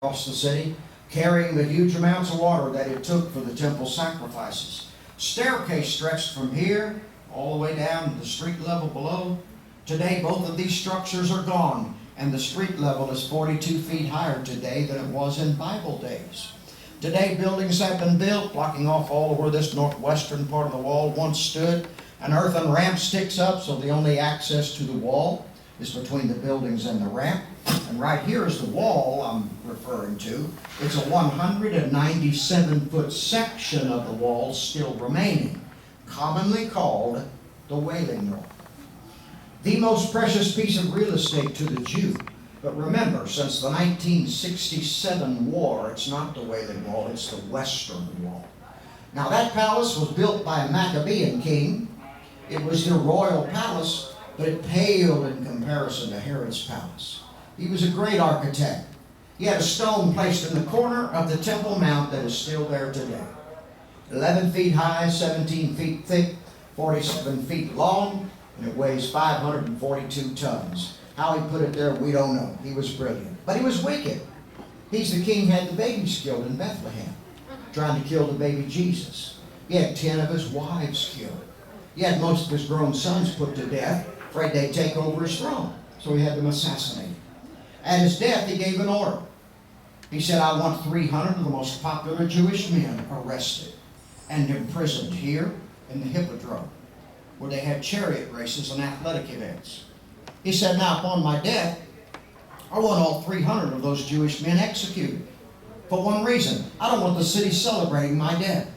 across the city, carrying the huge amounts of water that it took for the temple sacrifices. Staircase stretched from here all the way down to the street level below. Today, both of these structures are gone, and the street level is 42 feet higher today than it was in Bible days. Today, buildings have been built, blocking off all of where this northwestern part of the wall once stood. An earthen ramp sticks up, so the only access to the wall is between the buildings and the ramp. And right here is the wall I'm referring to. It's a 197-foot section of the wall still remaining, commonly called the Wailing Wall. The most precious piece of real estate to the Jew. But remember, since the 1967 war, it's not the Wailing Wall, it's the Western Wall. Now that palace was built by a Maccabean king. It was their royal palace, but it paled in comparison to Herod's palace. He was a great architect. He had a stone placed in the corner of the Temple Mount that is still there today. 11 feet high, 17 feet thick, 47 feet long, and it weighs 542 tons. How he put it there, we don't know. He was brilliant. But he was wicked. He's the king who had the babies killed in Bethlehem, trying to kill the baby Jesus. He had 10 of his wives killed. He had most of his grown sons put to death, afraid they'd take over his throne. So he had them assassinated. At his death, he gave an order. He said, I want 300 of the most popular Jewish men arrested and imprisoned here in the Hippodrome, where they had chariot races and athletic events. He said, now upon my death, I want all 300 of those Jewish men executed. For one reason, I don't want the city celebrating my death.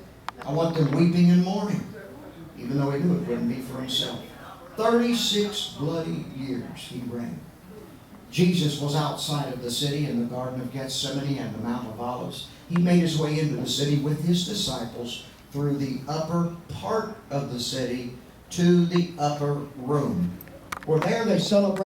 I want them weeping and mourning, even though he knew it wouldn't be for himself. 36 bloody years he reigned. Jesus was outside of the city in the Garden of Gethsemane and the Mount of Olives. He made his way into the city with his disciples through the upper part of the city to the upper room, where there they celebrated